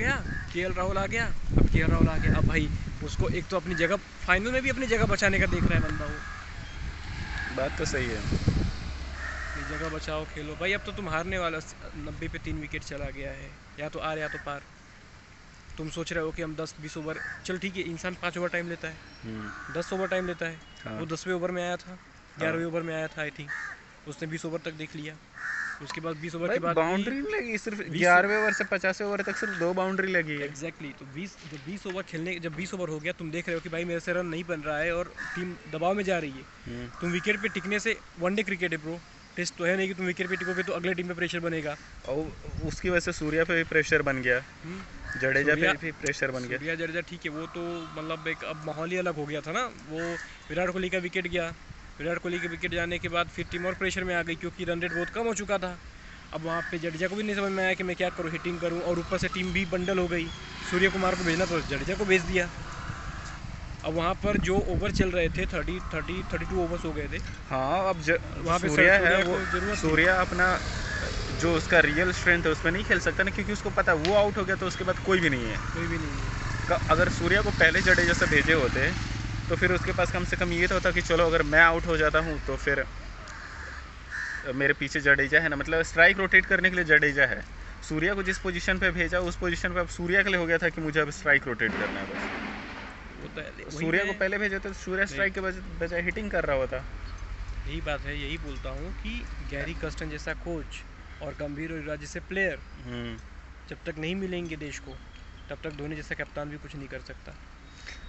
गया, केएल राहुल आ गया। अब केएल राहुल आ गया, अब भाई उसको एक तो अपनी जगह फाइनल में भी अपनी जगह बचाने का देख रहा है बंदा वो। बात तो सही है। अपनी जगह बचाओ, खेलो भाई। अब तो तुम हारने वाला, 90 पे 3 विकेट चला गया है, या तो आर या तो पार। तुम सोच रहे हो कि हम 10-20 ओवर, चल ठीक है, इंसान 5 ओवर टाइम लेता है, 10 ओवर टाइम लेता है। हाँ वो 10वें ओवर में आया था, हाँ 11वें ओवर में आया था आई थिंक। उसने 20 ओवर तक देख लिया। उसके बाद 20 ओवर भाई, के बाद भी बाउंड्री नहीं लगी, सिर्फ 20 11वें ओवर से 50वें ओवर तक सिर्फ 2 बाउंड्री लगी है। एग्जैक्टली तो 20, जब 20 ओवर हो गया, तुम देख रहे हो कि भाई मेरे से रन नहीं बन रहा है और टीम दबाव में जा रही है। तुम विकेट पे टिकने से, वनडे क्रिकेट है ब्रो, टेस्ट तो है नहीं कि तुम विकेट पे टिकोगे तो अगले टीम पे प्रेशर बनेगा। और उसकी वजह से सूर्या पे भी प्रेशर बन गया, जडेजा पे भी प्रेशर बन गया। सूर्या जडेजा ठीक है, वो तो मतलब एक अब माहौल ही अलग हो गया था ना। वो विराट कोहली का विकेट गया, विराट कोहली के विकेट जाने के बाद फिर टीम और प्रेशर में आ गई, क्योंकि रन रेट बहुत कम हो चुका था। अब वहाँ पे जडेजा को भी नहीं समझ में आया कि मैं क्या करूँ, हिटिंग करूँ, और ऊपर से टीम भी बंडल हो गई। सूर्य कुमार को भेजना तो जडेजा को भेज दिया। अब वहाँ पर जो ओवर चल रहे थे 32 ओवर्स हो गए थे। हाँ, अब वहाँ पे सूर्या है को वो, जरूरत सूर्या अपना जो उसका रियल स्ट्रेंथ है उसमें नहीं खेल सकता ना, क्योंकि उसको पता है वो आउट हो गया तो उसके बाद कोई भी नहीं है। कोई भी नहीं है। अगर सूर्या को पहले जडेजा से भेजे होते तो फिर उसके पास कम से कम ये तो होता कि चलो अगर मैं आउट हो जाता हूँ तो फिर मेरे पीछे जडेजा है ना, मतलब स्ट्राइक रोटेट करने के लिए जडेजा है। सूर्या को जिस पोजीशन पे भेजा उस पोजीशन पे अब सूर्या के लिए हो गया था कि मुझे अब स्ट्राइक रोटेट करना है बस। सूर्या को पहले भेजे तो सूर्या स्ट्राइक के बजाय हिटिंग कर रहा होता। यही बात है, यही बोलता हूँ कि गैरी कर्स्टन जैसा कोच और गंभीर और युवराज जैसे प्लेयर जब तक नहीं मिलेंगे देश को, तब तक धोनी जैसा कप्तान भी कुछ नहीं कर सकता।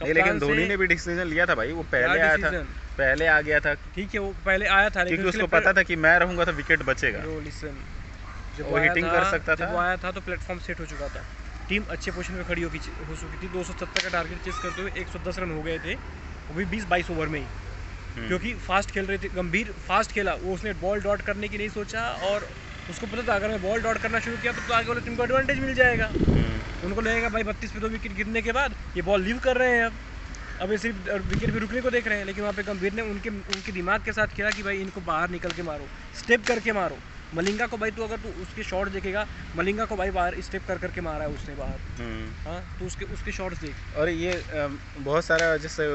नहीं, लेकिन धोनी ने भी डिसीजन लिया था भाई, वो पहले आया था, पहले आ गया था। ठीक है, वो पहले आया था, क्योंकि उसको पता था कि मैं रहूंगा तो विकेट बचेगा, जब वो हिटिंग कर सकता था। जब वो आया था तो प्लेटफॉर्म सेट हो चुका था, टीम अच्छे पोजीशन पे खड़ी हो चुकी थी। 270 का टारगेट चेस करते हुए 110 रन हो गए थे, वो भी 20-22 ओवर में ही। क्योंकि फास्ट खेल रहे थे, गंभीर फास्ट खेला, वो उसने बॉल डॉट करने की नहीं सोचा, और उसको पता था अगर मैं बॉल डॉट करना शुरू किया तो आगे वाले टीम को एडवांटेज मिल जाएगा। उनको लगेगा भाई 32 पे 2 विकेट गिरने के बाद ये बॉल लीव कर रहे हैं, अब ये सिर्फ विकेट भी रुकने को देख रहे हैं। लेकिन वहाँ पे गंभीर ने उनके दिमाग के साथ खेला कि भाई इनको बाहर निकल के मारो, स्टेप करके मारो। मलिंगा को भाई तो अगर तू उसके शॉट देखेगा, मलिंगा को भाई बाहर स्टेप कर करके मारा है उसने बाहर। हाँ, तो उसके शॉट्स देख। और ये बहुत सारा जैसे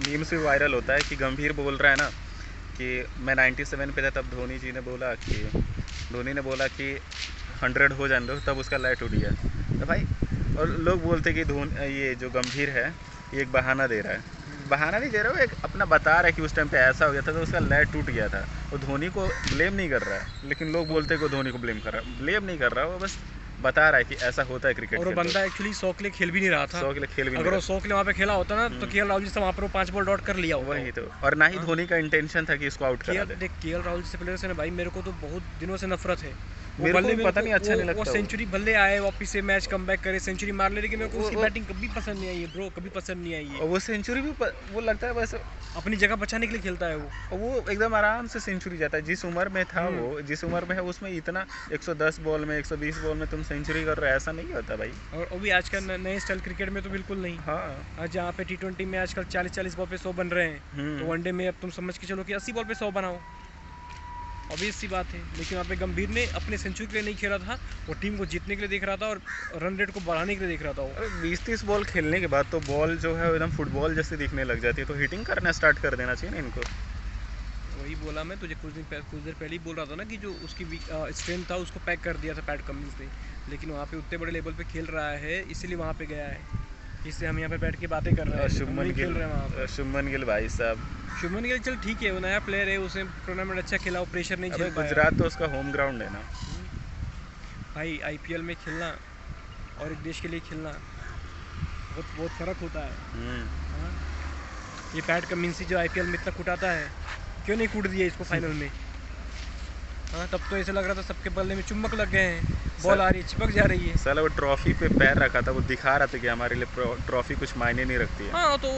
मीम्स भी वायरल होता है कि गंभीर बोल रहा है ना कि मैं 97 पे था तब धोनी ने बोला कि 100 हो जाने दो, तब उसका लय टूट गया। तो भाई, और लोग बोलते कि ये जो गंभीर है ये एक बहाना दे रहा है। बहाना नहीं दे रहा, वो एक अपना बता रहा है कि उस टाइम पे ऐसा हो गया था तो उसका लय टूट गया था। वो धोनी को ब्लेम नहीं कर रहा है, लेकिन लोग बोलते हैं कि धोनी को ब्लेम नहीं कर रहा, वो बस बता रहा है कि ऐसा होता है क्रिकेट। और वो बंदा एक्चुअली 100 के लिए खेल भी नहीं रहा था, 100 के लिए खेल भी नहीं। अगर वो 100 के लिए वहाँ पे खेला होता ना तो केएल राहुल जी से वहाँ पर 5 बॉल डॉट कर लिया होगा। वही तो, और ना ही धोनी का इंटेंशन था कि इसको आउट करा दे। देख, केएल राहुल जैसे प्लेयर से ना भाई मेरे को तो बहुत दिनों से नफरत है। मेरे को पता नहीं, अच्छा नहीं लगता। वो सेंचुरी भले आए, वापस से मैच कमबैक करे, सेंचुरी मार ले, लेकिन मेरे को उसकी बैटिंग कभी पसंद नहीं आई है ब्रो, कभी पसंद नहीं आई है। वो सेंचुरी भी वो लगता है बस अपनी जगह बचाने के लिए खेलता है वो एकदम आराम से सेंचुरी जाता है। जिस उम्र में था वो, जिस उम्र में है उसमें इतना 110 बॉल में 120 बॉल में तुम सेंचुरी कर रहे हो, ऐसा नहीं होता भाई। और वो भी आजकल नए स्टाइल क्रिकेट में तो बिल्कुल नहीं। हाँ, आज जहाँ पे T20 में आजकल 40-40 बॉल पे 100 बन रहे हैं, तो वनडे में अब तुम समझ के चलो कि 80 बॉल पे 100 बनाओ, ऑब्वियस सी बात है। लेकिन वहाँ पे गंभीर ने अपने सेंचुरी के लिए नहीं खेला था, वो टीम को जीतने के लिए देख रहा था और रन रेट को बढ़ाने के लिए देख रहा था। वो 20-30 बॉल खेलने के बाद तो बॉल जो है एकदम फुटबॉल जैसे दिखने लग जाती है, तो हिटिंग करना स्टार्ट कर देना चाहिए ना इनको। वही बोला मैं तुझे कुछ देर पहले ही बोल रहा था ना कि जो उसकी स्ट्रेंथ था उसको पैक कर दिया था पैट कमिंस ने, लेकिन वहाँ पे उतने बड़े लेवल पे खेल रहा है इसीलिए वहाँ पे गया है। इससे हम यहाँ पे बैठ के बातें कर रहे हैं। शुभमन गिल भाई साहब, शुभमन गिल चल ठीक है, वो नया प्लेयर है, उसने टूर्नामेंट अच्छा खेला, वो प्रेशर नहीं झेल पाया। गुजरात तो उसका होम ग्राउंड है ना भाई। आईपीएल में खेलना और एक देश के लिए खेलना बहुत फ़र्क होता है। ये पैट कमिंसी जो आईपीएल में इतना कुटाता है, क्यों नहीं कूट दिया इसको फाइनल में? हाँ, तब तो ऐसे लग रहा था सबके बल्ले में चुम्बक लग गए हैं, बॉल आ रही है चिपक जा रही है। साला वो ट्रॉफी पे पैर रखा था, वो दिखा रहा था कि हमारे लिए ट्रॉफी कुछ मायने नहीं रखती है। हाँ, तो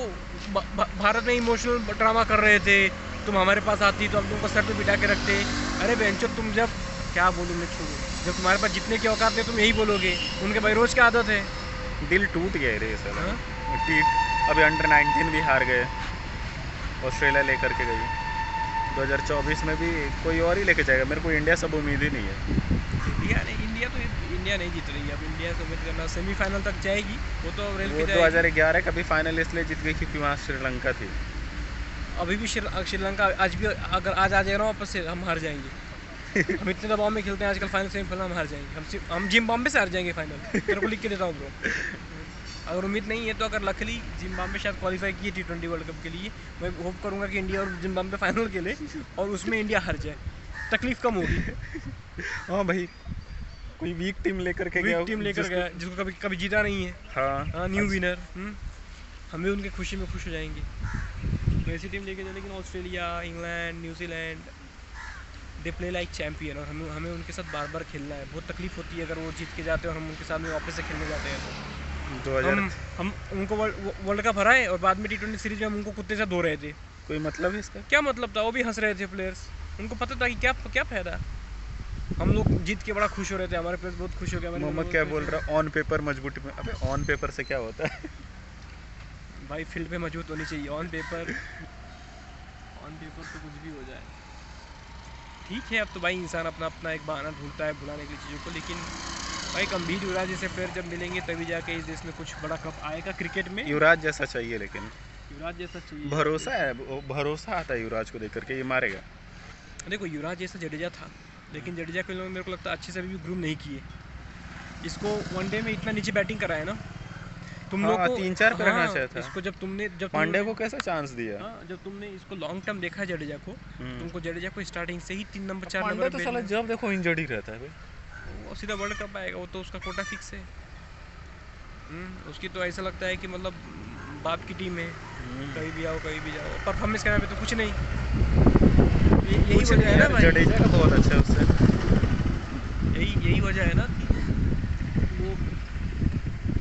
भारत में इमोशनल ड्रामा कर रहे थे, तुम हमारे पास आती तो हम तुमको सर पे बिठा के रखते। अरे बेंचो, तुम जब क्या बोलूँ मैं, छोड़ो, जब तुम्हारे पास जितने की औकात है तुम यही बोलोगे, उनके भाई रोज की आदत है। दिल टूट गया रे साला। अभी अंडर 19 भी हार गए, ऑस्ट्रेलिया लेकर के गई। 2024 में भी कोई और ही लेके जाएगा, मेरे को इंडिया सब उम्मीद ही नहीं है। इंडिया तो इंडिया नहीं जीत रही है। अब इंडिया से उम्मीद करना सेमीफाइनल तक जाएगी, वो तो रेल वो पे जाएगी। 2011 का भी फाइनल इसलिए जीत गई क्योंकि वहाँ श्रीलंका थी। अभी भी श्रीलंका आज भी अगर आज आ जाएगा ना वापस से, हम हार जाएंगे। हम इतने दबाव में खेलते हैं आजकल, फाइनल सेमीफाइनल हम हार जाएंगे। हम जिम्बाब्वे से हार जाएंगे फाइनल, तेरे को लिख के देता हूँ ब्रो। अगर उम्मीद नहीं है तो अगर लकली जिम्बाब्वे शायद क्वालिफाई किए T20 वर्ल्ड कप के लिए, मैं होप करूँगा कि इंडिया और जिम्बाब्वे फाइनल खेले और उसमें इंडिया हार जाए, तकलीफ कम होगी। हाँ भाई, कोई वीक टीम लेकर के गया, वीक टीम लेकर गया जिसको कभी कभी जीता नहीं है। हाँ न्यू विनर। हम भी उनके खुशी में खुश हो जाएंगे। तो ऐसी टीम लेके जाए, लेकिन Australia, England, New Zealand, they play like champion, और हमें उनके साथ बार बार खेलना है। बहुत तकलीफ होती है अगर वो जीत के जाते हैं और हम उनके साथ में वापस से खेलने जाते हैं तो। हम उनको वर्ल्ड कप हराए और बाद में T20 सीरीज में हम उनको कुत्ते से धो रहे थे। कोई मतलब है इसका? क्या मतलब था? वो भी हंस रहे थे प्लेयर्स, उनको पता था कि क्या फायदा। हम लोग जीत के बड़ा खुश हो रहे थे, हमारे प्लेयर्स बहुत खुश हो गए। मोहम्मद क्या बोल रहा है? ऑन पेपर मजबूती में, अबे ऑन पेपर से क्या होता है भाई फील्ड पे मजबूत होनी चाहिए। ऑन पेपर तो कुछ भी हो जाए। ठीक है, अब तो भाई इंसान अपना अपना एक बहाना ढूंढता है भुलाने की चीज़ों को, लेकिन भाई गंभीर युवराज जैसे प्लेयर जब मिलेंगे तभी जाके इस देश में कुछ बड़ा कप आएगा क्रिकेट में। युवराज जैसा चाहिए, लेकिन युवराज जैसा चाहिए। भरोसा है, भरोसा आता है युवराज को देख करके, ये मारेगा। देखो युवराज जैसा जडेजा था, लेकिन जडेजा को लोग मेरे को लगता है अच्छे से भी ग्रूम नहीं किए। इसको वनडे में इतना नीचे बैटिंग कराया ना तुम लोग को, 3-4 पे रखना चाहिए था। इसको जब पांडे को कैसा चांस दिया? जब तुमने इसको लॉन्ग टर्म देखा है जडेजा को, तुमको जडेजा को स्टार्टिंग से ही 3 नंबर 4 नंबर पांडे तो साला जब देखो इंजर्ड ही रहता है भाई। वो सीधा वर्ल्ड कप आएगा, वो तो उसका कोटा फिक्स है। उसकी तो ऐसा लगता है कि मतलब बाप की टीम है, कहीं भी आओ कहीं भी जाओ, परफॉर्मेंस करने पे तो कुछ नहीं। यही वजह है ना भाई, जडेजा का बहुत अच्छा है उससे। यही वजह है ना कि वो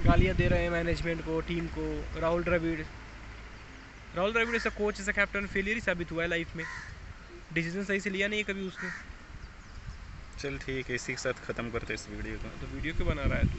गालियाँ दे रहे हैं मैनेजमेंट को, टीम को। राहुल द्रविड़ ऐसा कोच, ऐसा कैप्टन फेलियर ही साबित हुआ है लाइफ में। डिसीजन सही से लिया नहीं है कभी उसने। चल ठीक है, इसी के साथ ख़त्म करते इस वीडियो को। तो वीडियो क्यों बना रहा है तू?